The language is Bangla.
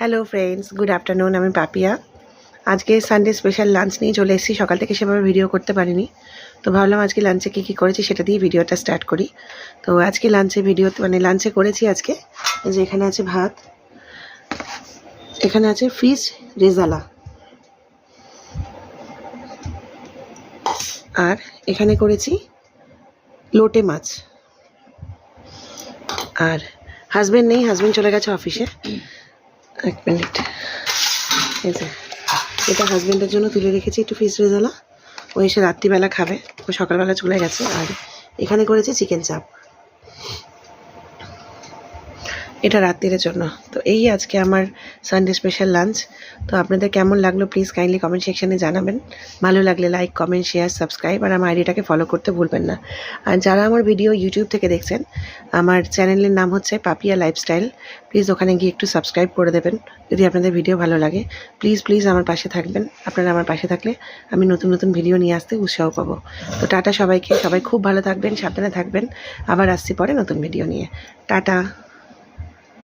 Hello friends, good afternoon. আমি পাপিয়া। আজকে সানডে স্পেশাল লাঞ্চ নিয়ে চলে এসেছি। সকাল থেকে সেভাবে ভিডিও করতে পারিনি, তো ভাবলাম আজকে লাঞ্চে কী করেছি সেটা দিয়ে ভিডিওটা স্টার্ট করি। তো আজকে লাঞ্চে করেছি আজকে যে এখানে আছে ভাত, এখানে আছে ফিশ রেজালা, আর এখানে করেছি লোটে মাছ। আর হাজব্যান্ড নেই, হাজব্যান্ড চলে গেছে অফিসে। এক মিনিট, এই যে এটা হাজব্যান্ডের জন্য তুলে রেখেছি একটু ফিশ রেজালা। ও এসে রাত্রিবেলা খাবে, ও সকালবেলা চলে গেছে। আর এখানে করেছি চিকেন চাপ, এটা রাত্রির জন্য। তো এই আজকে আমার সানডে স্পেশাল লাঞ্চ। তো আপনাদের কেমন লাগলো প্লিজ কাইন্ডলি কমেন্ট সেকশানে জানাবেন। ভালো লাগলে লাইক, কমেন্ট, শেয়ার, সাবস্ক্রাইব, আর আমার আইডিটাকে ফলো করতে ভুলবেন না। আর যারা আমার ভিডিও ইউটিউব থেকে দেখছেন, আমার চ্যানেলের নাম হচ্ছে পাপিয়া লাইফস্টাইল। প্লিজ ওখানে গিয়ে একটু সাবস্ক্রাইব করে দেবেন যদি আপনাদের ভিডিও ভালো লাগে। প্লিজ আমার পাশে থাকবেন। আপনারা আমার পাশে থাকলে আমি নতুন নতুন ভিডিও নিয়ে আসতে উৎসাহ পাবো। তো টাটা সবাইকে, সবাই খুব ভালো থাকবেন, সাবধানে থাকবেন। আবার আসছি পরে নতুন ভিডিও নিয়ে। টাটা।